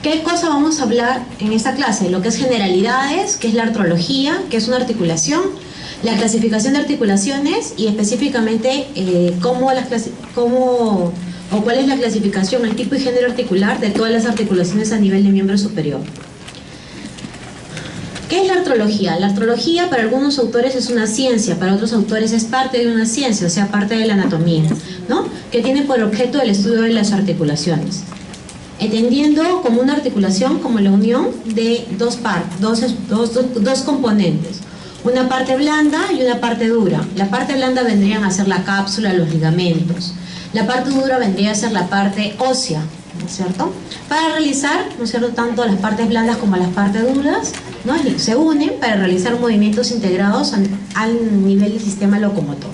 ¿Qué cosa vamos a hablar en esta clase? Lo que es generalidades, que es la artrología, que es una articulación, la clasificación de articulaciones y específicamente cuál es la clasificación, el tipo y género articular de todas las articulaciones a nivel de miembro superior. ¿Qué es la artrología? La artrología para algunos autores es una ciencia, para otros autores es parte de una ciencia, o sea, parte de la anatomía, ¿no? Que tiene por objeto el estudio de las articulaciones, entendiendo como una articulación como la unión de dos componentes, una parte blanda y una parte dura. La parte blanda vendrían a ser la cápsula, los ligamentos. La parte dura vendría a ser la parte ósea, ¿no es cierto? Para realizar, ¿no es cierto?, tanto las partes blandas como las partes duras, ¿no?, se unen para realizar movimientos integrados al nivel del sistema locomotor.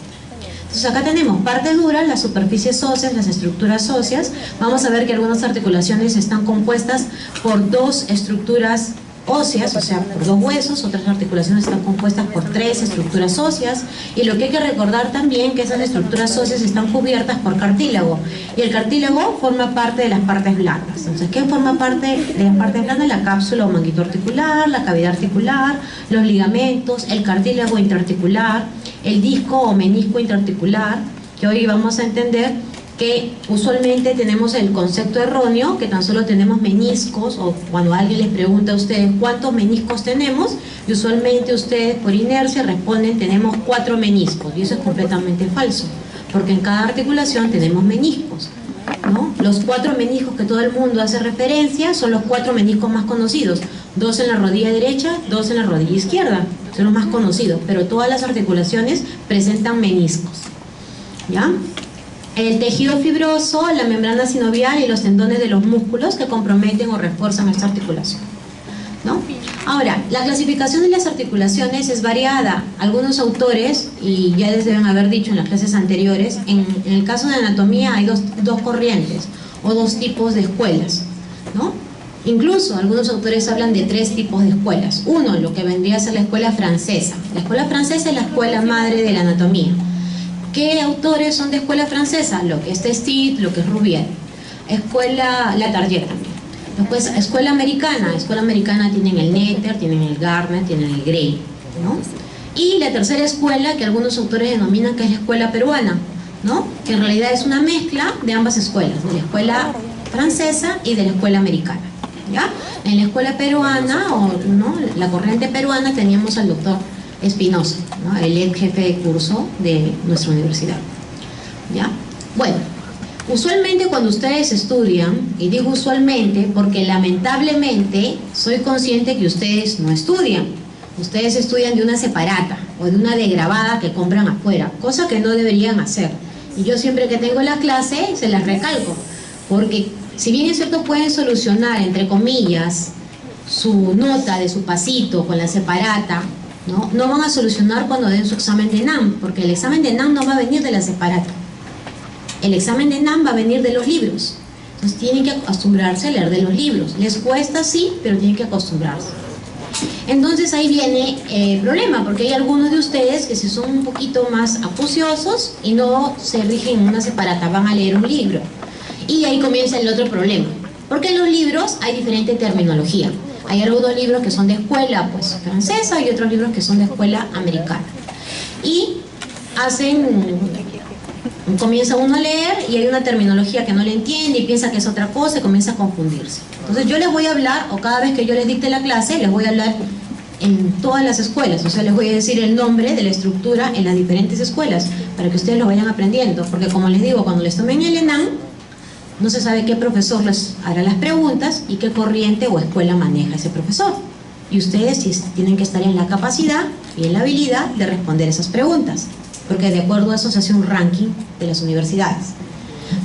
Entonces acá tenemos parte dura, las superficies óseas, las estructuras óseas. Vamos a ver que algunas articulaciones están compuestas por dos estructuras óseas, o sea, por dos huesos. Otras articulaciones están compuestas por tres estructuras óseas, y lo que hay que recordar también que esas estructuras óseas están cubiertas por cartílago, y el cartílago forma parte de las partes blandas. Entonces, ¿qué forma parte de las partes blandas? La cápsula o manguito articular, la cavidad articular, los ligamentos, el cartílago interarticular, el disco o menisco interarticular, que hoy vamos a entender que usualmente tenemos el concepto erróneo, que tan solo tenemos meniscos, o cuando alguien les pregunta a ustedes cuántos meniscos tenemos, y usualmente ustedes por inercia responden tenemos 4 meniscos, y eso es completamente falso, porque en cada articulación tenemos meniscos, ¿no? Los 4 meniscos que todo el mundo hace referencia son los 4 meniscos más conocidos, 2 en la rodilla derecha, 2 en la rodilla izquierda, son los más conocidos, pero todas las articulaciones presentan meniscos, ¿ya? El tejido fibroso, la membrana sinovial y los tendones de los músculos que comprometen o refuerzan esta articulación, ¿no? Ahora, la clasificación de las articulaciones es variada. Algunos autores, y ya les deben haber dicho en las clases anteriores, en el caso de anatomía hay dos corrientes o dos tipos de escuelas, ¿no? Incluso algunos autores hablan de 3 tipos de escuelas. Uno, lo que vendría a ser la escuela francesa. La escuela francesa es la escuela madre de la anatomía. ¿Qué autores son de escuela francesa? Lo que es Testit, lo que es Rouvier. Escuela Latardière también. Después, escuela americana tienen el Netter, tienen el Gardner, tienen el Gray, ¿no? Y la tercera escuela, que algunos autores denominan que es la escuela peruana, ¿no? Que en realidad es una mezcla de ambas escuelas, de la escuela francesa y de la escuela americana, ¿ya? En la escuela peruana, ¿no?, la corriente peruana, teníamos al doctor Espinosa, ¿no?, el ex jefe de curso de nuestra universidad, ¿ya? Bueno, usualmente cuando ustedes estudian, y digo usualmente porque lamentablemente soy consciente que ustedes no estudian, ustedes estudian de una separata o de una degrabada que compran afuera, cosa que no deberían hacer, y yo siempre que tengo la clase se las recalco, porque si bien es cierto pueden solucionar, entre comillas, su nota de su pasito con la separata, no van a solucionar cuando den su examen de NAM, porque el examen de NAM no va a venir de la separata, el examen de NAM va a venir de los libros. Entonces tienen que acostumbrarse a leer de los libros. Les cuesta, sí, pero tienen que acostumbrarse. Entonces ahí viene el problema, porque hay algunos de ustedes que si son un poquito más acuciosos y no se rigen en una separata, van a leer un libro, y ahí comienza el otro problema, porque en los libros hay diferente terminología. Hay algunos libros que son de escuela pues francesa y otros libros que son de escuela americana, y comienza uno a leer y hay una terminología que no le entiende y piensa que es otra cosa y comienza a confundirse. Entonces yo les voy a hablar, o cada vez que yo les dicte la clase, les voy a hablar en todas las escuelas, o sea, les voy a decir el nombre de la estructura en las diferentes escuelas para que ustedes lo vayan aprendiendo, porque como les digo, cuando les tomen el ENAM no se sabe qué profesor les hará las preguntas y qué corriente o escuela maneja ese profesor, y ustedes tienen que estar en la capacidad y en la habilidad de responder esas preguntas, porque de acuerdo a eso se hace un ranking de las universidades.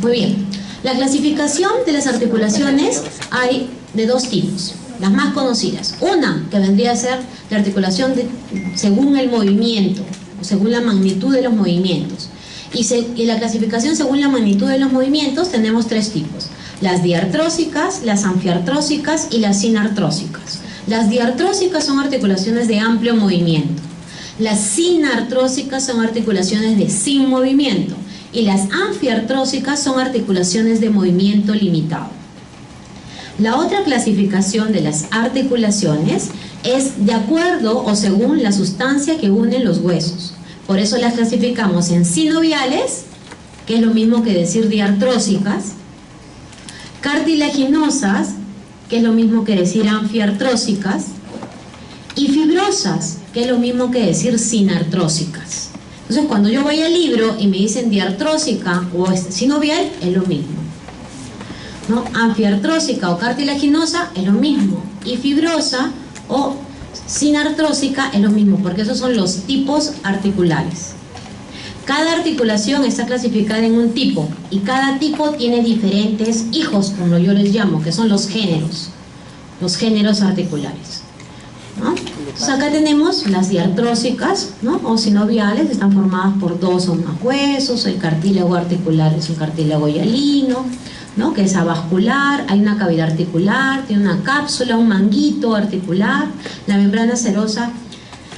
Muy bien, la clasificación de las articulaciones hay de 2 tipos, las más conocidas. Una que vendría a ser la articulación según el movimiento, o según la magnitud de los movimientos. Y la clasificación según la magnitud de los movimientos tenemos 3 tipos: las diartrósicas, las anfiartrósicas y las sinartrósicas. Las diartrósicas son articulaciones de amplio movimiento, las sinartrósicas son articulaciones de sin movimiento, y las anfiartrósicas son articulaciones de movimiento limitado. La otra clasificación de las articulaciones es de acuerdo o según la sustancia que une los huesos. Por eso las clasificamos en sinoviales, que es lo mismo que decir diartrósicas, cartilaginosas, que es lo mismo que decir anfiartrósicas, y fibrosas, que es lo mismo que decir sinartrósicas. Entonces, cuando yo voy al libro y me dicen diartrósica o sinovial, es lo mismo, ¿no? Anfiartrósica o cartilaginosa es lo mismo, y fibrosa o sinartrósica es lo mismo, porque esos son los tipos articulares. Cada articulación está clasificada en un tipo, y cada tipo tiene diferentes hijos, como yo les llamo, que son los géneros articulares, ¿no? Entonces acá tenemos las diartrósicas, ¿no? O sinoviales, están formadas por 2 o más huesos. El cartílago articular es un cartílago hialino, ¿no? Que es avascular, hay una cavidad articular, tiene una cápsula, un manguito articular. La membrana serosa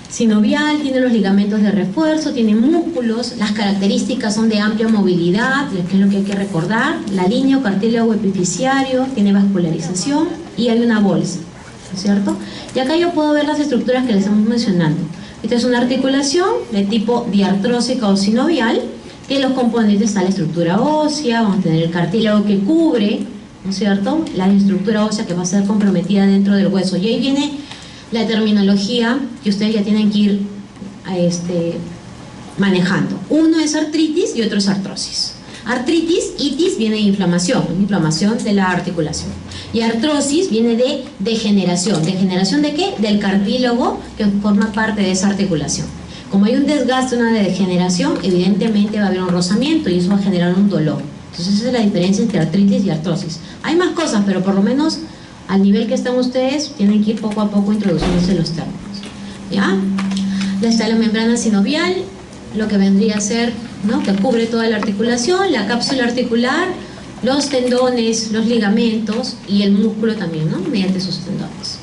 sinovial tiene los ligamentos de refuerzo, tiene músculos. Las características son de amplia movilidad, que es lo que hay que recordar. La línea o cartílago epifisiario tiene vascularización y hay una bolsa, ¿no es cierto? Y acá yo puedo ver las estructuras que les estamos mencionando. Esta es una articulación de tipo diartrósica o sinovial, que en los componentes está la estructura ósea, vamos a tener el cartílago que cubre, ¿no es cierto?, la estructura ósea que va a ser comprometida dentro del hueso. Y ahí viene la terminología que ustedes ya tienen que ir manejando. Uno es artritis y otro es artrosis. Artritis, itis, viene de inflamación de la articulación. Y artrosis viene de degeneración. ¿Degeneración de qué? Del cartílago que forma parte de esa articulación. Como hay un desgaste, una degeneración, evidentemente va a haber un rozamiento y eso va a generar un dolor. Entonces esa es la diferencia entre artritis y artrosis. Hay más cosas, pero por lo menos al nivel que están ustedes tienen que ir poco a poco introduciéndose los términos, ¿ya? Está la membrana sinovial, lo que vendría a ser, ¿no?, que cubre toda la articulación, la cápsula articular, los tendones, los ligamentos y el músculo también, ¿no?, mediante sus tendones.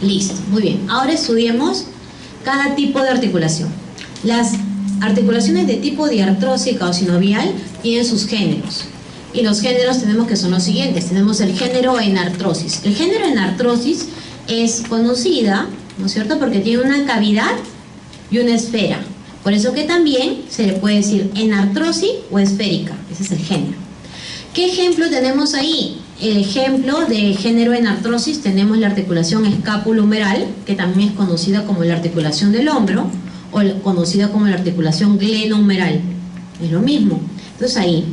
Listo, muy bien. Ahora estudiemos cada tipo de articulación. Las articulaciones de tipo diartrósica o sinovial tienen sus géneros. Y los géneros tenemos que son los siguientes. Tenemos el género en artrosis. El género en artrosis es conocida, ¿no es cierto?, porque tiene una cavidad y una esfera. Por eso que también se le puede decir enartrosis o esférica. Ese es el género. ¿Qué ejemplo tenemos ahí? El ejemplo de género en artrosis tenemos la articulación escápulo-humeral, que también es conocida como la articulación del hombro, o conocida como la articulación glenohumeral. Es lo mismo. Entonces ahí,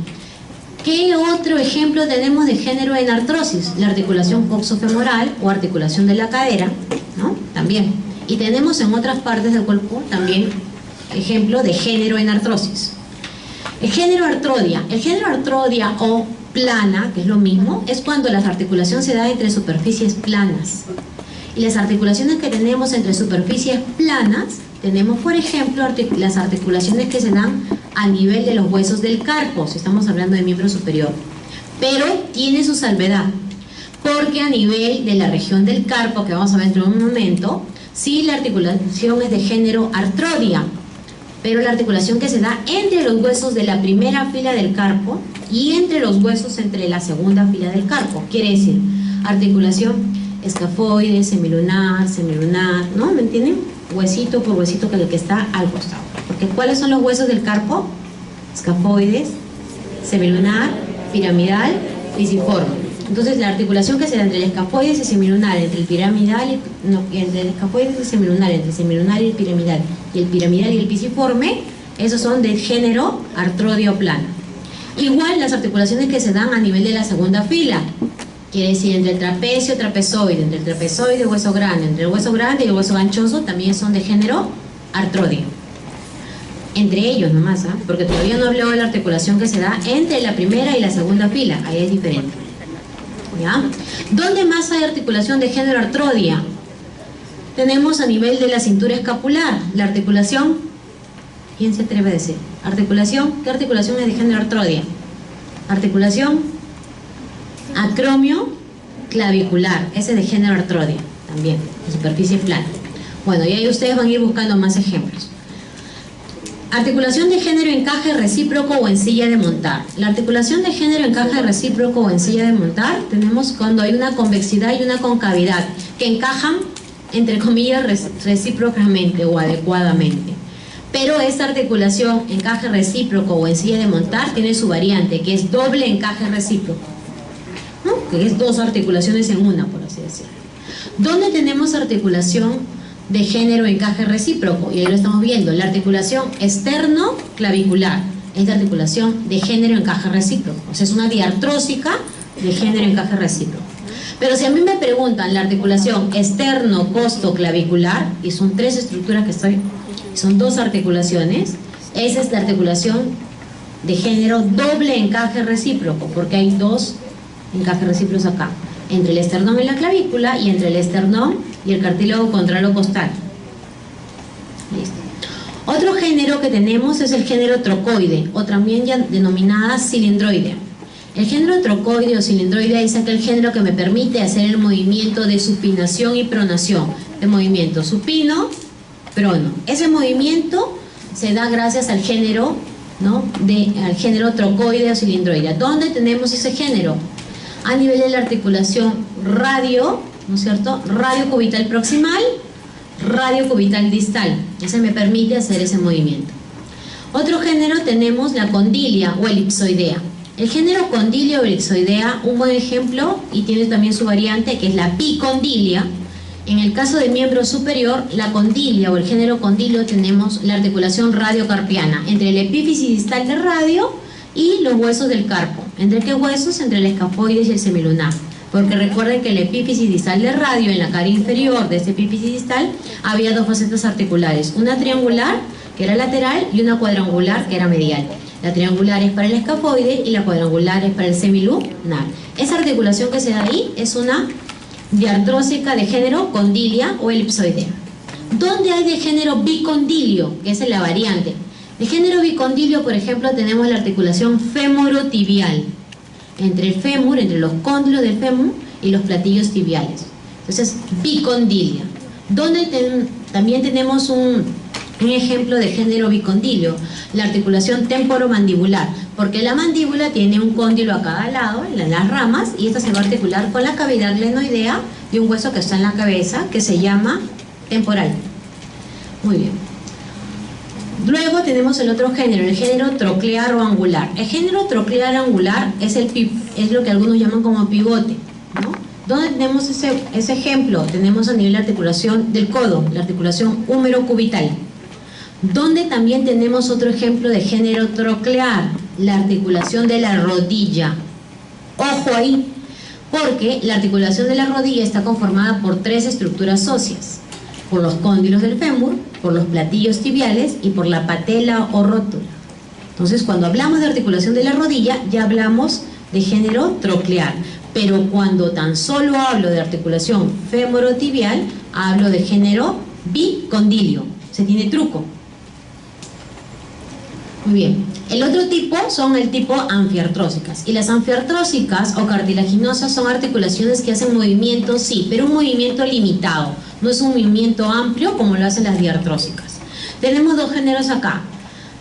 ¿qué otro ejemplo tenemos de género en artrosis? La articulación coxofemoral o articulación de la cadera, ¿no? También. Y tenemos en otras partes del cuerpo también ejemplo de género en artrosis. El género artrodia. El género artrodia o plana, que es lo mismo, es cuando la articulación se da entre superficies planas. Y las articulaciones que tenemos entre superficies planas, tenemos por ejemplo las articulaciones que se dan a nivel de los huesos del carpo, si estamos hablando de miembro superior. Pero tiene su salvedad, porque a nivel de la región del carpo, que vamos a ver dentro de un momento, sí la articulación es de género artrodia, pero la articulación que se da entre los huesos de la primera fila del carpo y entre los huesos entre la segunda fila del carpo, quiere decir articulación escafoide, semilunar, ¿no? ¿Me entienden? Huesito por huesito, que es el que está al costado. Porque ¿cuáles son los huesos del carpo? Escafoides, semilunar, piramidal, pisiforme. Entonces la articulación que se da entre el escafoides y semilunar, entre el piramidal entre el escafoides y semilunar, entre el semilunar y el piramidal y el pisiforme, esos son de género artrodio plano. Igual las articulaciones que se dan a nivel de la segunda fila, quiere decir entre el trapecio y trapezoide, entre el trapezoide y el hueso grande, entre el hueso grande y el hueso ganchoso, también son de género artrodio. Entre ellos nomás, ¿eh? Porque todavía no habló de la articulación que se da entre la primera y la segunda fila, ahí es diferente. ¿Ya? ¿Dónde más hay articulación de género artrodia? Tenemos a nivel de la cintura escapular, la articulación, ¿quién se atreve a decir? Articulación, ¿qué articulación es de género artrodia? Articulación acromio clavicular, ese es de género artrodia, también, de superficie plana. Bueno, y ahí ustedes van a ir buscando más ejemplos. Articulación de género, encaje recíproco o en silla de montar. La articulación de género, encaje recíproco o en silla de montar tenemos cuando hay una convexidad y una concavidad que encajan, entre comillas, recíprocamente o adecuadamente. Pero esta articulación, encaje recíproco o en silla de montar, tiene su variante, que es doble encaje recíproco, ¿no? Que es dos articulaciones en una, por así decirlo. ¿Dónde tenemos articulación de género encaje recíproco? Y ahí lo estamos viendo, la articulación externo-clavicular es la articulación de género encaje recíproco, o sea, es una diartrósica de género encaje recíproco. Pero si a mí me preguntan la articulación externo-costo-clavicular, y son tres estructuras que son dos articulaciones, esa es la articulación de género doble encaje recíproco, porque hay dos encajes recíprocos acá, entre el esternón y la clavícula y entre el esternón y el cartílago contralocostal. Listo. Otro género que tenemos es el género trocoide, o también ya denominada cilindroide. El género trocoide o cilindroide es aquel género que me permite hacer el movimiento de supinación y pronación. El movimiento supino, prono. Ese movimiento se da gracias al género, ¿no? Al género trocoide o cilindroide. ¿Dónde tenemos ese género? A nivel de la articulación radio, ¿no es cierto? Radio cubital proximal, radio cubital distal. Ese me permite hacer ese movimiento. Otro género tenemos la condilia o elipsoidea. El género condilia o elipsoidea, un buen ejemplo, y tiene también su variante, que es la bicondilia. En el caso del miembro superior, la condilia o el género condilio, tenemos la articulación radiocarpiana entre el epífisis distal del radio y los huesos del carpo. ¿Entre qué huesos? Entre el escafoides y el semilunar. Porque recuerden que el epífisis distal del radio, en la cara inferior de este epífisis distal, había dos facetas articulares, una triangular, que era lateral, y una cuadrangular, que era medial. La triangular es para el escafoide y la cuadrangular es para el semilunar. Esa articulación que se da ahí es una diartrósica de género condilia o elipsoidea. ¿Dónde hay de género bicondilio? Que es la variante. De género bicondilio, por ejemplo, tenemos la articulación femorotibial, entre el fémur, entre los cóndilos del fémur y los platillos tibiales. Entonces, bicondilia. Donde también tenemos un ejemplo de género bicondilio, la articulación temporomandibular, porque la mandíbula tiene un cóndilo a cada lado, en las ramas, y esta se va a articular con la cavidad glenoidea de un hueso que está en la cabeza, que se llama temporal. Muy bien. Luego tenemos el otro género, el género troclear o angular. El género troclear angular es lo que algunos llaman como pivote, ¿no? ¿Dónde tenemos ese ejemplo? Tenemos a nivel de articulación del codo, la articulación húmero-cubital. Donde también tenemos otro ejemplo de género troclear, la articulación de la rodilla. Ojo ahí, porque la articulación de la rodilla está conformada por tres estructuras óseas: por los cóndilos del fémur, por los platillos tibiales y por la patela o rótula. Entonces, cuando hablamos de articulación de la rodilla, ya hablamos de género troclear. Pero cuando tan solo hablo de articulación femorotibial, hablo de género bicondilio. Se tiene truco. Muy bien. El otro tipo son el tipo anfiartrósicas. Y las anfiartrósicas o cartilaginosas son articulaciones que hacen movimiento, sí, pero un movimiento limitado. No es un movimiento amplio como lo hacen las diartrósicas. Tenemos dos géneros acá: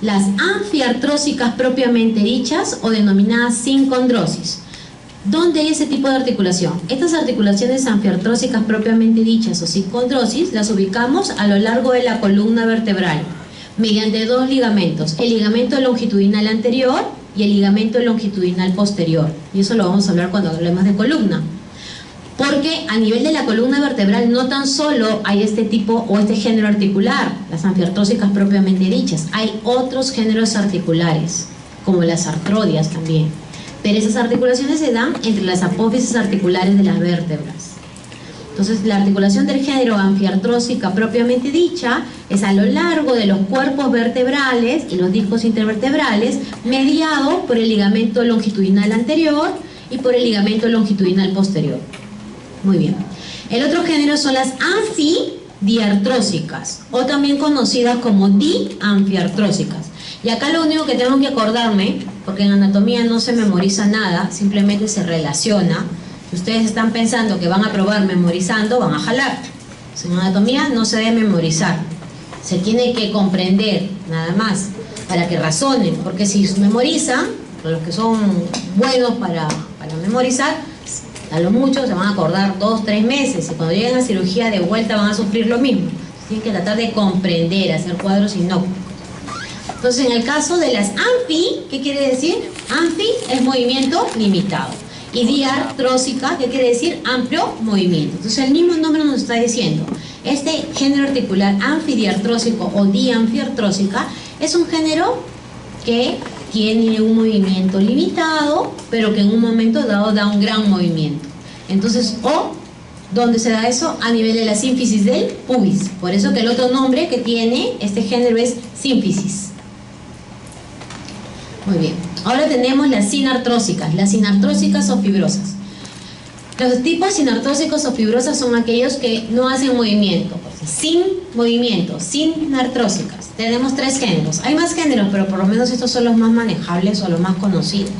las anfiartrósicas propiamente dichas o denominadas sincondrosis. ¿Dónde hay ese tipo de articulación? Estas articulaciones anfiartrósicas propiamente dichas o sincondrosis las ubicamos a lo largo de la columna vertebral mediante dos ligamentos: el ligamento longitudinal anterior y el ligamento longitudinal posterior. Y eso lo vamos a hablar cuando hablemos de columna. Porque a nivel de la columna vertebral no tan solo hay este tipo o este género articular, las anfiartrósicas propiamente dichas, hay otros géneros articulares, como las artrodias también. Pero esas articulaciones se dan entre las apófisis articulares de las vértebras. Entonces, la articulación del género anfiartrósica propiamente dicha es a lo largo de los cuerpos vertebrales y los discos intervertebrales, mediado por el ligamento longitudinal anterior y por el ligamento longitudinal posterior. Muy bien. El otro género son las anfidiartrósicas, o también conocidas como dianfiartrósicas. Y acá lo único que tengo que acordarme, porque en anatomía no se memoriza nada, simplemente se relaciona. Si ustedes están pensando que van a probar memorizando, van a jalar. En anatomía no se debe memorizar, se tiene que comprender, nada más. para que razonen, porque si memorizan, los que son buenos para memorizar, a lo mucho se van a acordar 2, 3 meses, y cuando lleguen a cirugía de vuelta van a sufrir lo mismo. Tienen que tratar de comprender, hacer cuadros sinópticos. Entonces, en el caso de las ANFI, ¿qué quiere decir? ANFI es movimiento limitado. Y diartrósica, ¿qué quiere decir? Amplio movimiento. Entonces, el mismo nombre nos está diciendo, este género articular anfidiartrósico o dianfiartrósica es un género que tiene un movimiento limitado, pero que en un momento dado da un gran movimiento. Entonces, ¿dónde se da eso? A nivel de la sínfisis del pubis. Por eso que el otro nombre que tiene este género es sínfisis. Muy bien. Ahora tenemos las sinartrósicas. Las sinartrósicas o fibrosas. Los tipos sinartrósicos o fibrosas son aquellos que no hacen movimiento. Sin movimiento, sinartrósicas. Tenemos 3 géneros. Hay más géneros, pero por lo menos estos son los más manejables o los más conocidos.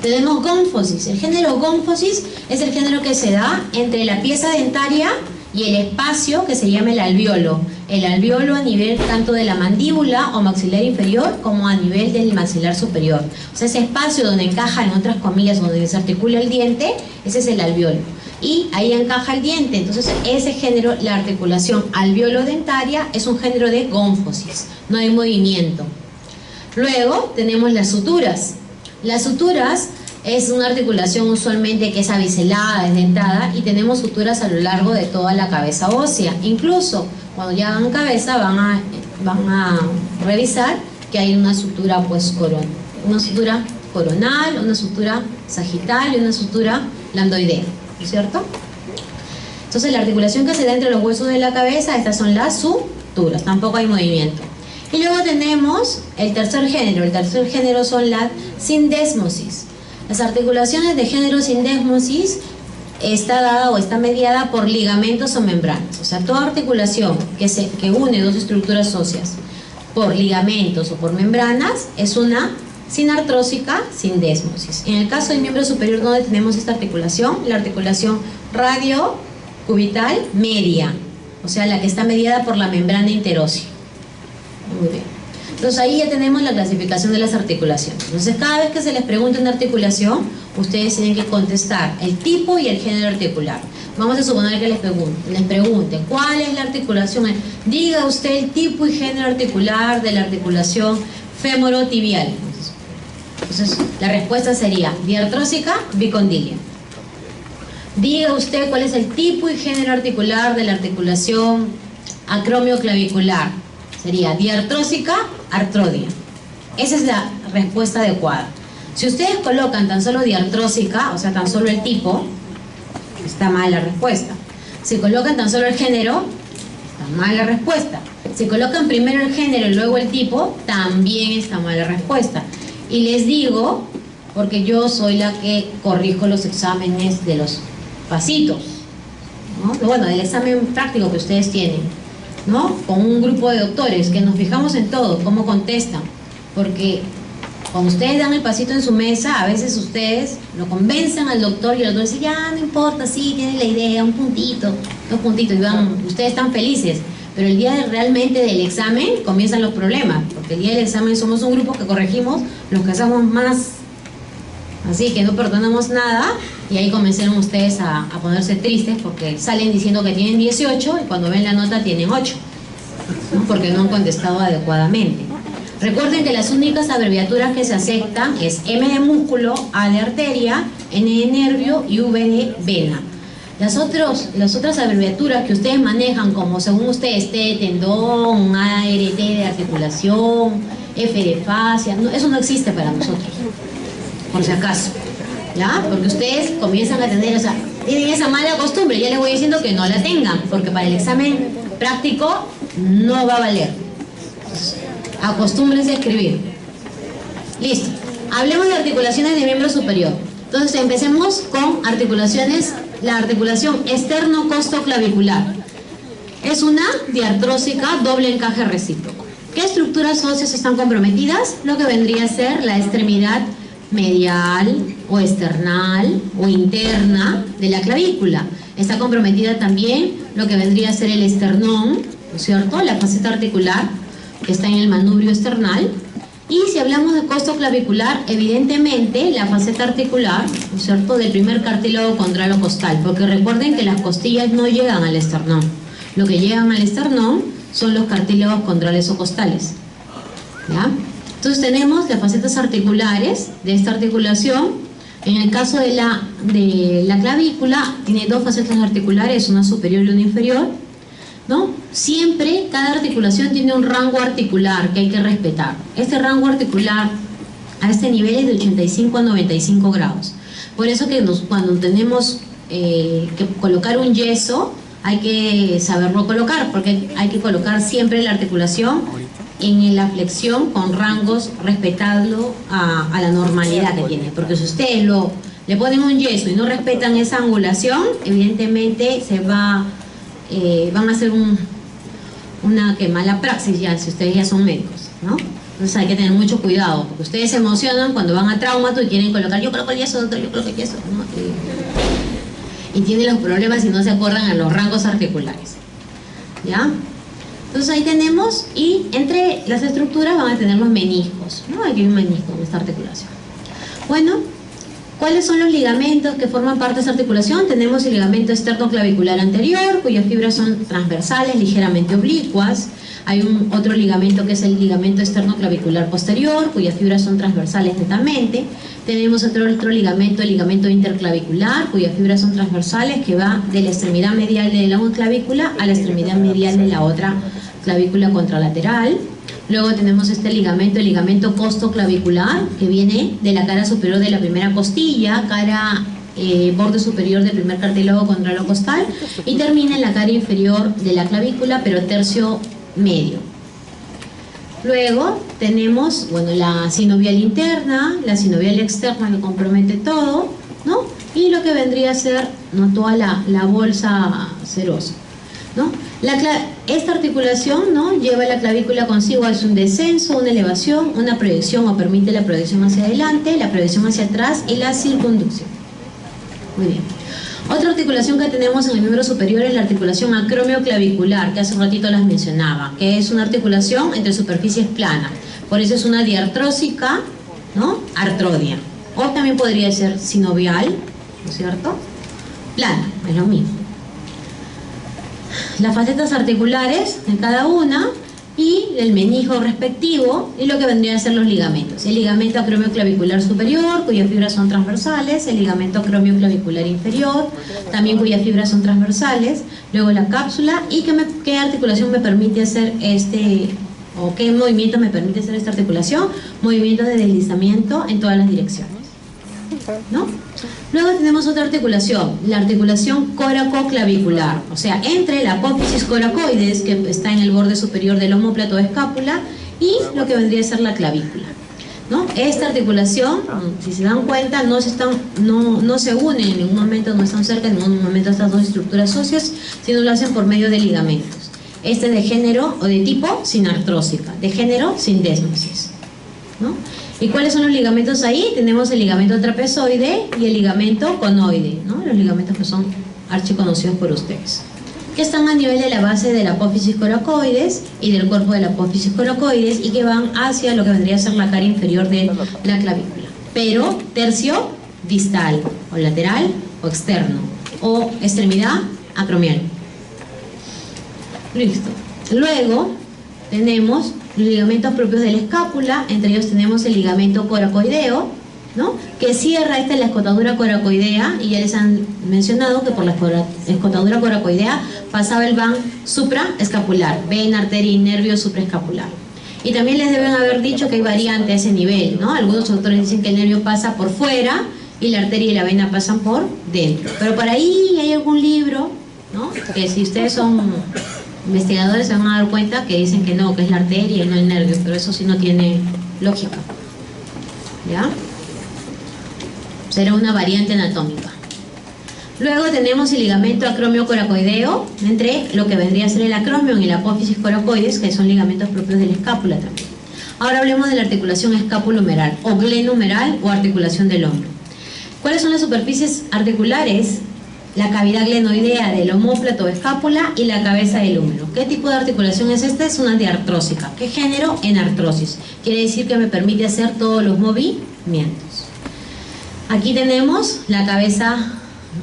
Tenemos gónfosis. El género gónfosis es el género que se da entre la pieza dentaria y el espacio que se llama el alveolo. El alveolo a nivel tanto de la mandíbula o maxilar inferior como a nivel del maxilar superior. O sea, ese espacio donde encaja, en otras comillas, donde se articula el diente, ese es el alveolo. Y ahí encaja el diente. Entonces, ese género, la articulación alveolo-dentaria, es un género de gónfosis. No hay movimiento. Luego tenemos las suturas. Las suturas es una articulación usualmente que es abiselada, es dentada, y tenemos suturas a lo largo de toda la cabeza ósea. Incluso cuando ya hagan cabeza van a revisar que hay una sutura una sutura coronal, una sutura sagital y una sutura lambdoidea, ¿no es cierto? Entonces la articulación que se da entre los huesos de la cabeza, estas son las suturas, tampoco hay movimiento. Y luego tenemos el tercer género. El tercer género son las sindesmosis. Las articulaciones de género sindesmosis está dada o está mediada por ligamentos o membranas. O sea, toda articulación que une dos estructuras óseas por ligamentos o por membranas es una sinartrósica sindesmosis. En el caso del miembro superior, ¿dónde tenemos esta articulación? La articulación radiocubital media, o sea, la que está mediada por la membrana interósea. Muy bien. Entonces ahí ya tenemos la clasificación de las articulaciones. Entonces cada vez que se les pregunte una articulación, ustedes tienen que contestar el tipo y el género articular. Vamos a suponer que les pregunte ¿cuál es la articulación? Diga usted el tipo y género articular de la articulación femorotibial. Entonces la respuesta sería diartrósica, bicondilia. Diga usted cuál es el tipo y género articular de la articulación acromioclavicular. Sería diartrósica, artrodia. Esa es la respuesta adecuada. Si ustedes colocan tan solo diartrósica, o sea, tan solo el tipo, está mal la respuesta. Si colocan tan solo el género, está mal la respuesta. Si colocan primero el género y luego el tipo, también está mal la respuesta. Y les digo, porque yo soy la que corrijo los exámenes de los pasitos, ¿no? Bueno, del examen práctico que ustedes tienen, ¿no? Con un grupo de doctores que nos fijamos en todo, cómo contestan, porque cuando ustedes dan el pasito en su mesa, a veces ustedes lo convencen al doctor y el doctor dice, ya no importa, sí, tiene la idea, un puntito, 2 puntitos, y ustedes están felices, pero el día realmente del examen comienzan los problemas, porque el día del examen somos un grupo que corregimos los que somos más, así que no perdonamos nada, y ahí comenzaron ustedes a ponerse tristes porque salen diciendo que tienen 18 y cuando ven la nota tienen 8, ¿no? Porque no han contestado adecuadamente. Recuerden que las únicas abreviaturas que se aceptan es M de músculo, A de arteria, N de nervio y V de vena. Las otras abreviaturas que ustedes manejan como según ustedes T de tendón, ART de articulación, F de fascia, no, eso no existe para nosotros, por si acaso, ¿ya? Porque ustedes comienzan a tener, o sea, tienen esa mala costumbre. Ya les voy diciendo que no la tengan, porque para el examen práctico no va a valer. Acostúmbrense a escribir. Listo. Hablemos de articulaciones de miembro superior. Entonces empecemos con articulaciones. La articulación externo-costoclavicular es una diartrósica doble encaje recíproco. ¿Qué estructuras óseas están comprometidas? Lo que vendría a ser la extremidad medial o external o interna de la clavícula. Está comprometida también lo que vendría a ser el esternón, ¿no es cierto? La faceta articular que está en el manubrio esternal. Y si hablamos de costo clavicular, evidentemente la faceta articular, ¿no es cierto?, del primer cartílago contralocostal, porque recuerden que las costillas no llegan al esternón. Lo que llegan al esternón son los cartílagos contrales o costales. ¿Ya? Entonces tenemos las facetas articulares de esta articulación. En el caso de la clavícula, tiene dos facetas articulares, una superior y una inferior, ¿no? Siempre cada articulación tiene un rango articular que hay que respetar. Este rango articular a este nivel es de 85 a 95 grados. Por eso que cuando tenemos que colocar un yeso, hay que saberlo colocar, porque hay que colocar siempre la articulación en la flexión con rangos respetando a la normalidad que tiene. Porque si ustedes le ponen un yeso y no respetan esa angulación, evidentemente van a hacer una mala praxis ya, si ustedes ya son médicos, ¿no? Entonces hay que tener mucho cuidado, porque ustedes se emocionan cuando van a traumato y quieren colocar, yo coloco el yeso, doctor, yo coloco el yeso, ¿no? Y tienen los problemas y no se acuerdan a los rangos articulares, ¿ya? Entonces ahí tenemos, y entre las estructuras van a tener los meniscos, ¿no? Aquí hay un menisco en esta articulación. Bueno, ¿cuáles son los ligamentos que forman parte de esta articulación? Tenemos el ligamento externo-clavicular anterior, cuyas fibras son transversales, ligeramente oblicuas. Hay otro ligamento que es el ligamento externo-clavicular posterior, cuyas fibras son transversales netamente. Tenemos otro ligamento, el ligamento interclavicular, cuyas fibras son transversales, que va de la extremidad medial de una clavícula a la extremidad medial de la otra clavícula contralateral. Luego tenemos este ligamento, el ligamento costoclavicular, que viene de la cara superior de la primera costilla, borde superior del primer cartílago contralocostal, y termina en la cara inferior de la clavícula, pero tercio medio. Luego tenemos, bueno, la sinovial interna, la sinovial externa, que compromete todo, ¿no? Y lo que vendría a ser, ¿no?, toda la bolsa serosa, ¿no? Esta articulación, ¿no?, lleva la clavícula consigo, es un descenso, una elevación, una proyección, o permite la proyección hacia adelante, la proyección hacia atrás y la circunducción. Muy bien. Otra articulación que tenemos en el miembro superior es la articulación acromioclavicular, que hace un ratito las mencionaba, que es una articulación entre superficies planas. Por eso es una diartrósica, ¿no?, artrodia. O también podría ser sinovial, ¿no es cierto?, plana, es lo mismo. Las facetas articulares en cada una y el menisco respectivo, y lo que vendrían a ser los ligamentos. El ligamento acromioclavicular superior, cuyas fibras son transversales, el ligamento acromioclavicular inferior, también cuyas fibras son transversales, luego la cápsula, y qué articulación me permite hacer o qué movimiento me permite hacer esta articulación, movimientos de deslizamiento en todas las direcciones, ¿no? Luego tenemos otra articulación, la articulación coracoclavicular, o sea, entre la apófisis coracoides, que está en el borde superior del omóplato de escápula, y lo que vendría a ser la clavícula, ¿no? Esta articulación, si se dan cuenta, no se unen en ningún momento, no están cerca en ningún momento estas dos estructuras óseas, sino lo hacen por medio de ligamentos. Este es de género o de tipo sinartrósica, de género sindésmosis, ¿no? ¿Y cuáles son los ligamentos ahí? Tenemos el ligamento trapezoide y el ligamento conoide, ¿no? Los ligamentos que son archiconocidos por ustedes, que están a nivel de la base de la apófisis coracoides y del cuerpo de la apófisis coracoides, y que van hacia lo que vendría a ser la cara inferior de la clavícula, pero tercio distal, o lateral, o externo, o extremidad acromial. Listo. Luego tenemos los ligamentos propios de la escápula, entre ellos tenemos el ligamento coracoideo, ¿no?, que cierra, esta es la escotadura coracoidea, y ya les han mencionado que por la escotadura coracoidea pasaba el van supraescapular, vena, arteria y nervio supraescapular. Y también les deben haber dicho que hay variante a ese nivel, ¿no? Algunos autores dicen que el nervio pasa por fuera y la arteria y la vena pasan por dentro, pero por ahí hay algún libro, ¿no?, que si ustedes son investigadores se van a dar cuenta que dicen que no, que es la arteria y no el nervio, pero eso sí no tiene lógica, ¿ya? Será una variante anatómica. Luego tenemos el ligamento acromio-coracoideo, entre lo que vendría a ser el acromion y la apófisis coracoides, que son ligamentos propios de la escápula también. Ahora hablemos de la articulación escapulohumeral o glenumeral, o articulación del hombro. ¿Cuáles son las superficies articulares la cavidad glenoidea del omóplato o escápula y la cabeza del húmero. ¿Qué tipo de articulación es esta? Es una diartrósica. ¿Qué género? En artrosis. Quiere decir que me permite hacer todos los movimientos. Aquí tenemos la cabeza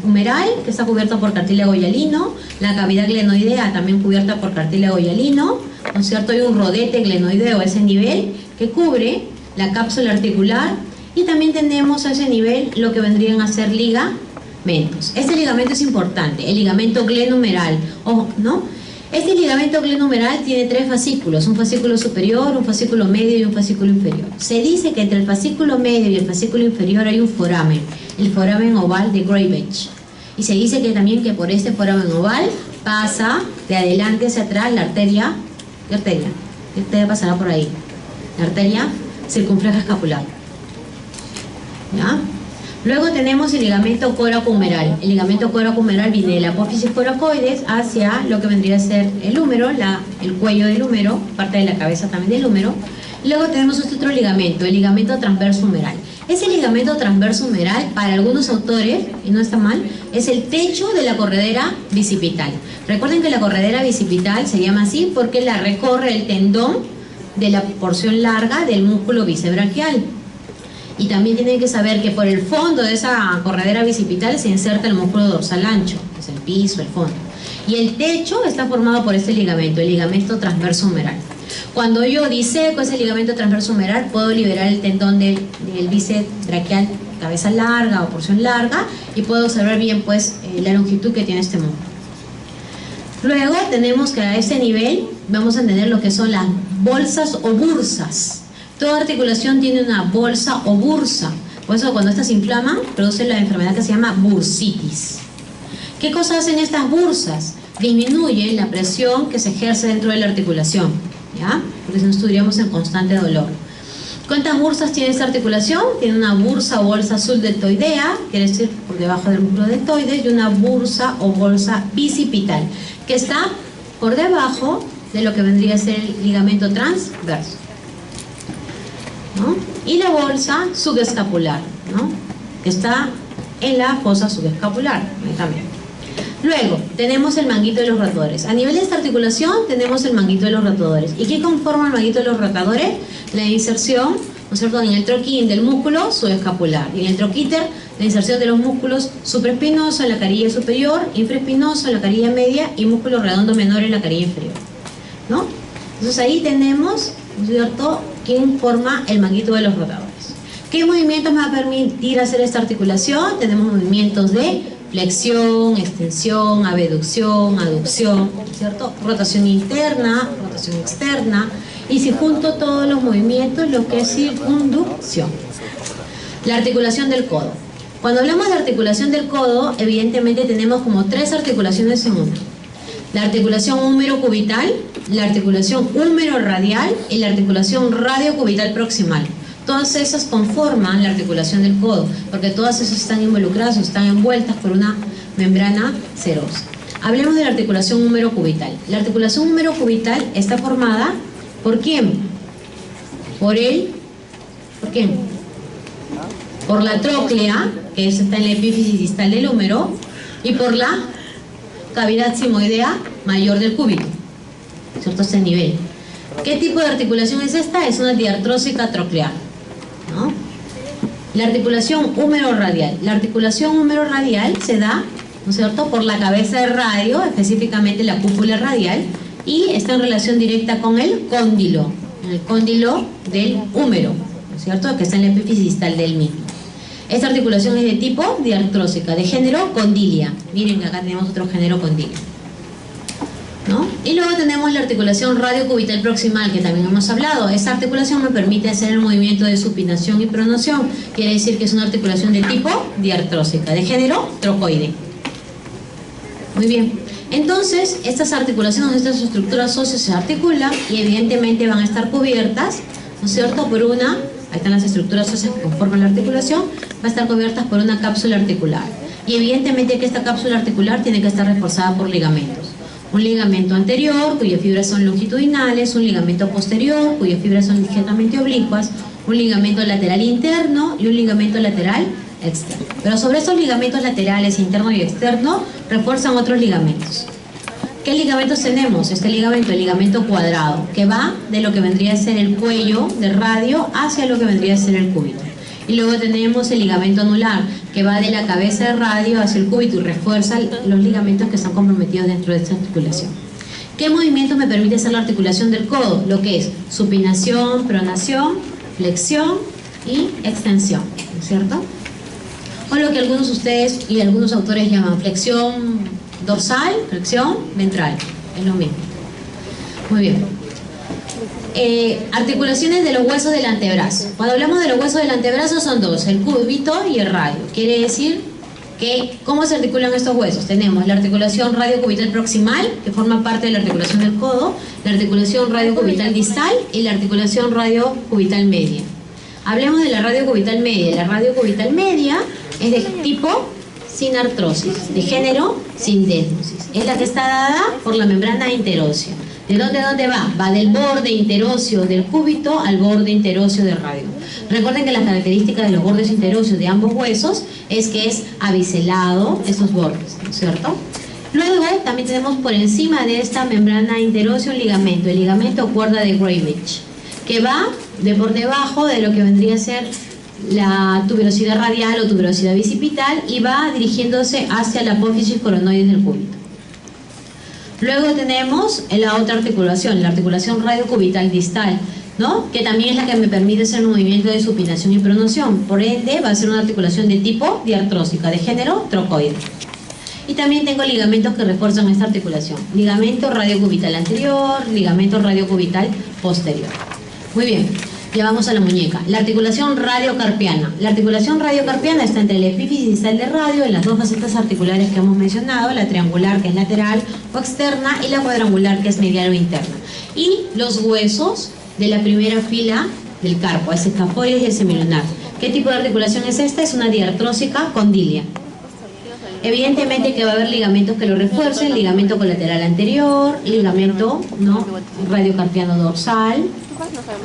humeral, que está cubierta por cartílago hialino, la cavidad glenoidea también cubierta por cartílago hialino, ¿no es cierto? Hay un rodete glenoideo a ese nivel que cubre la cápsula articular, y también tenemos a ese nivel lo que vendrían a ser ligamentos. Este ligamento es importante, el ligamento glenohumeral, ojo, ¿no? Este ligamento glenohumeral tiene 3 fascículos, un fascículo superior, un fascículo medio y un fascículo inferior. Se dice que entre el fascículo medio y el fascículo inferior hay un foramen, el foramen oval de Greibach. Y se dice que también que por este foramen oval pasa de adelante hacia atrás la arteria, ¿qué arteria pasará por ahí? La arteria circunfleja escapular. ¿Ya? Luego tenemos el ligamento coracohumeral. El ligamento coracohumeral viene de la apófisis coracoides hacia lo que vendría a ser el húmero, el cuello del húmero, parte de la cabeza también del húmero. Luego tenemos este otro ligamento, el ligamento transverso humeral. Ese ligamento transverso humeral, para algunos autores, y no está mal, es el techo de la corredera bicipital. Recuerden que la corredera bicipital se llama así porque la recorre el tendón de la porción larga del músculo bíceps-braquial. Y también tienen que saber que por el fondo de esa corredera bicipital se inserta el músculo dorsal ancho, que es el piso, el fondo. Y el techo está formado por este ligamento, el ligamento transverso humeral. Cuando yo diseco ese ligamento transverso humeral, puedo liberar el tendón del bíceps braquial, cabeza larga o porción larga, y puedo observar bien pues la longitud que tiene este músculo. Luego tenemos que a este nivel vamos a entender lo que son las bolsas o bursas. Toda articulación tiene una bolsa o bursa. Por eso cuando estas se inflaman, produce la enfermedad que se llama bursitis. ¿Qué cosas hacen estas bursas? Disminuyen la presión que se ejerce dentro de la articulación, ¿ya? Porque si no estuviéramos en constante dolor. ¿Cuántas bursas tiene esta articulación? Tiene una bursa o bolsa azul deltoidea, quiere decir por debajo del músculo deltoides, y una bursa o bolsa bicipital, que está por debajo de lo que vendría a ser el ligamento transverso, ¿no? Y la bolsa subescapular, ¿no? Que está en la fosa subescapular también. Luego tenemos el manguito de los rotadores. A nivel de esta articulación tenemos el manguito de los rotadores. ¿Y qué conforma el manguito de los rotadores? La inserción, ¿no es cierto?, en el troquín del músculo subescapular, y en el troquíter la inserción de los músculos supraespinoso en la carilla superior, infraespinoso en la carilla media y músculo redondo menor en la carilla inferior, ¿no? Entonces ahí tenemos, ¿no es cierto?, quién forma el manguito de los rotadores. ¿Qué movimientos me va a permitir hacer esta articulación? Tenemos movimientos de flexión, extensión, abducción, aducción, ¿cierto? Rotación interna, rotación externa, y si junto todos los movimientos, lo que es circunducción. La articulación del codo. Cuando hablamos de articulación del codo, evidentemente tenemos como 3 articulaciones en una. La articulación húmero-cubital, la articulación húmero-radial y la articulación radio-cubital proximal. Todas esas conforman la articulación del codo, porque todas esas están involucradas o están envueltas por una membrana serosa. Hablemos de la articulación húmero-cubital. La articulación húmero-cubital está formada ¿por quién? ¿Por quién? Por la tróclea, que está en la epífisis distal del húmero, y por la cavidad sigmoidea mayor del cúbito, ¿cierto? Este nivel. ¿Qué tipo de articulación es esta? Es una diartrósica troclear, ¿no? La articulación húmero-radial. La articulación húmero-radial se da, ¿no es cierto?, por la cabeza de radio, específicamente la cúpula radial, y está en relación directa con el cóndilo del húmero, ¿no es cierto?, que está en la epífisis distal del mismo. Esta articulación es de tipo diartrósica, de género condilia. Miren que acá tenemos otro género condilia, ¿no? Y luego tenemos la articulación radiocubital proximal, que también hemos hablado. Esta articulación me permite hacer el movimiento de supinación y pronación. Quiere decir que es una articulación de tipo diartrósica, de género trocoide. Muy bien. Entonces, estas articulaciones, estas estructuras óseas se articulan y evidentemente van a estar cubiertas, ¿no es cierto?, por una, ahí están las estructuras óseas que conforman la articulación, va a estar cubiertas por una cápsula articular. Y evidentemente que esta cápsula articular tiene que estar reforzada por ligamentos. Un ligamento anterior, cuyas fibras son longitudinales, un ligamento posterior, cuyas fibras son ligeramente oblicuas, un ligamento lateral interno y un ligamento lateral externo. Pero sobre estos ligamentos laterales, interno y externo, refuerzan otros ligamentos. ¿Qué ligamentos tenemos? Este ligamento, el ligamento cuadrado, que va de lo que vendría a ser el cuello del radio hacia lo que vendría a ser el cúbito. Y luego tenemos el ligamento anular, que va de la cabeza del radio hacia el cúbito y refuerza los ligamentos que están comprometidos dentro de esta articulación. ¿Qué movimiento me permite hacer la articulación del codo? Lo que es supinación, pronación, flexión y extensión, ¿no es cierto? O lo que algunos de ustedes y algunos autores llaman flexión dorsal, flexión ventral, es lo mismo. Muy bien. Articulaciones de los huesos del antebrazo. Cuando hablamos de los huesos del antebrazo son dos, el cúbito y el radio. Quiere decir que, ¿cómo se articulan estos huesos? Tenemos la articulación radiocubital proximal, que forma parte de la articulación del codo, la articulación radiocubital distal y la articulación radiocubital media. Hablemos de la radiocubital media. La radiocubital media es de tipo sin artrosis, de género sin desmosis. Es la que está dada por la membrana interósea. ¿De dónde a dónde va? Va del borde interóseo del cúbito al borde interóseo del radio. Recuerden que las características de los bordes interóseos de ambos huesos es que es abiselado esos bordes, ¿no es cierto? Luego también tenemos por encima de esta membrana interósea un ligamento, el ligamento cuerda de Greenwich, que va de por debajo de lo que vendría a ser la tuberosidad radial o tuberosidad bicipital y va dirigiéndose hacia la apófisis coronoides del cúbito. Luego tenemos la otra articulación, la articulación radiocubital distal, ¿no? Que también es la que me permite hacer un movimiento de supinación y pronación. Por ende, va a ser una articulación de tipo diartrósica, de género trocoide. Y también tengo ligamentos que refuerzan esta articulación. Ligamento radiocubital anterior, ligamento radiocubital posterior. Muy bien. Ya vamos a la muñeca. La articulación radiocarpiana. La articulación radiocarpiana está entre la epífisis distal del radio en las dos facetas articulares que hemos mencionado, la triangular que es lateral o externa y la cuadrangular que es medial o interna. Y los huesos de la primera fila del carpo, el escafoides y el semilunar. ¿Qué tipo de articulación es esta? Es una diartrósica condilia. Evidentemente que va a haber ligamentos que lo refuercen, ligamento colateral anterior, ligamento radiocarpiano dorsal,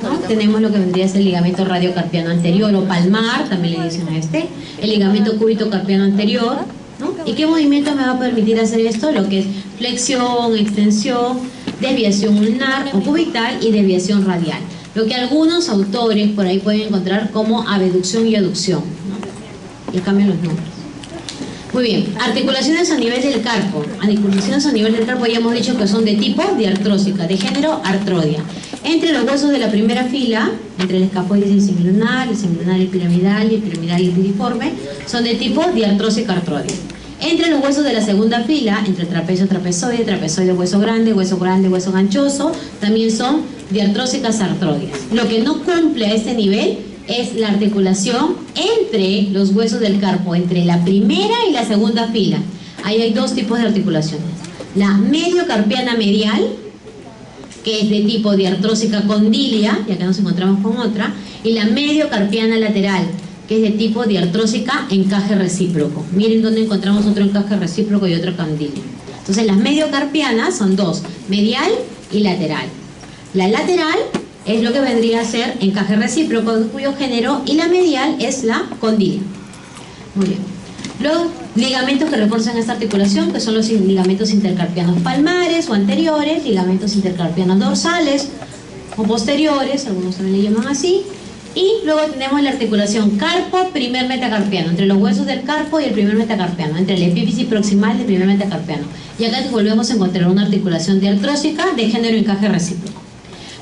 ¿no? Tenemos lo que vendría a ser el ligamento radiocarpiano anterior o palmar, también le dicen a este, el ligamento cúbito carpiano anterior, ¿no? ¿Y qué movimiento me va a permitir hacer esto? Lo que es flexión, extensión, desviación ulnar o cubital y desviación radial. Lo que algunos autores por ahí pueden encontrar como abducción y aducción, ¿no? Y cambian los nombres. Muy bien, articulaciones a nivel del carpo. Articulaciones a nivel del carpo ya hemos dicho que son de tipo diartrósica, de género artrodia. Entre los huesos de la primera fila, entre el escafoides y el semilunar y el piramidal y el piriforme, son de tipo diartrósica artrodia. Entre los huesos de la segunda fila, entre el trapecio, trapezoide, hueso grande, hueso ganchoso, también son diartrósicas artrodias. Lo que no cumple a este nivel es la articulación entre los huesos del carpo, entre la primera y la segunda fila. Ahí hay dos tipos de articulaciones. La mediocarpiana medial, que es de tipo diartrósica condilia, y acá nos encontramos con otra, y la mediocarpiana lateral, que es de tipo diartrósica encaje recíproco. Miren dónde encontramos otro encaje recíproco y otro condilia. Entonces las mediocarpianas son dos, medial y lateral. La lateral es lo que vendría a ser encaje recíproco, cuyo género, y la medial es la condilia. Muy bien. Los ligamentos que refuerzan esta articulación, que son los ligamentos intercarpianos palmares o anteriores, ligamentos intercarpianos dorsales o posteriores, algunos también le llaman así. Y luego tenemos la articulación carpo, primer metacarpiano, entre los huesos del carpo y el primer metacarpiano, entre la epífisis proximal del primer metacarpiano. Y acá volvemos a encontrar una articulación diartrósica de género encaje recíproco.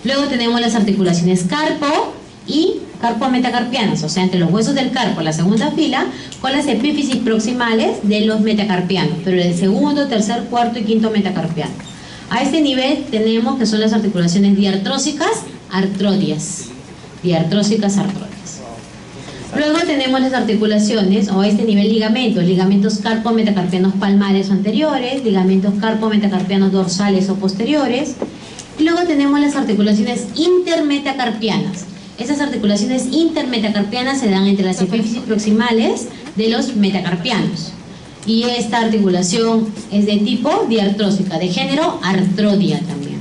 Luego tenemos las articulaciones carpo y carpo-metacarpianas, o sea, entre los huesos del carpo, la segunda fila, con las epífisis proximales de los metacarpianos, pero el segundo, tercer, cuarto y quinto metacarpiano. A este nivel tenemos que son las articulaciones diartrósicas artrodias. Diartrósicas artrodias. Luego tenemos las articulaciones, o a este nivel ligamentos carpo-metacarpianos palmares o anteriores, ligamentos carpo-metacarpianos dorsales o posteriores. Y luego tenemos las articulaciones intermetacarpianas. Esas articulaciones intermetacarpianas se dan entre las epífisis proximales de los metacarpianos. Y esta articulación es de tipo diartrósica, de género artrodia también.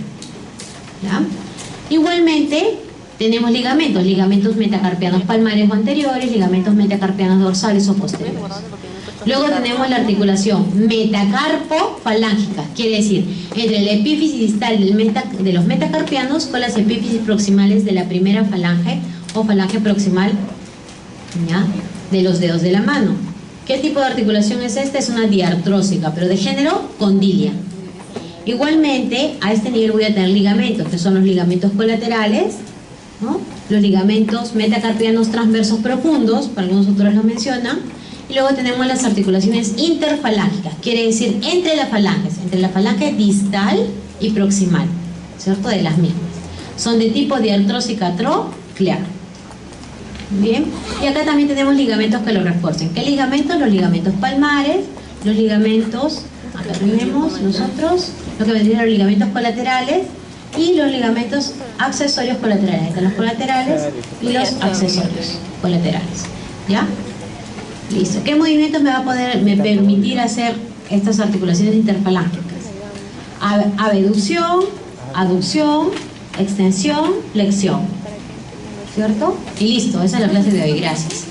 ¿Ya? Igualmente, Tenemos ligamentos metacarpianos palmares o anteriores, ligamentos metacarpianos dorsales o posteriores. Luego tenemos la articulación metacarpo-falángica, quiere decir, entre la epífisis distal de los metacarpianos con las epífisis proximales de la primera falange o falange proximal, ¿ya?, de los dedos de la mano. ¿Qué tipo de articulación es esta? Es una diartrósica, pero de género condilia. Igualmente, a este nivel voy a tener ligamentos, que son los ligamentos colaterales, ¿no?, los ligamentos metacarpianos transversos profundos, para algunos autores lo mencionan, y luego tenemos las articulaciones interfalángicas, quiere decir entre las falanges, entre la falange distal y proximal, ¿cierto?, de las mismas. Son de tipo diartrósica troclear. Bien, y acá también tenemos ligamentos que lo refuercen. ¿Qué ligamentos? Los ligamentos palmares, los ligamentos, acá tenemos nosotros, lo que vendrían los ligamentos colaterales y los ligamentos accesorios colaterales. Están los colaterales y los accesorios colaterales. ¿Ya? Listo. ¿Qué movimientos me va a permitir hacer estas articulaciones interfalángicas? Abducción, aducción, extensión, flexión. ¿Cierto? Y listo, esa es la clase de hoy. Gracias.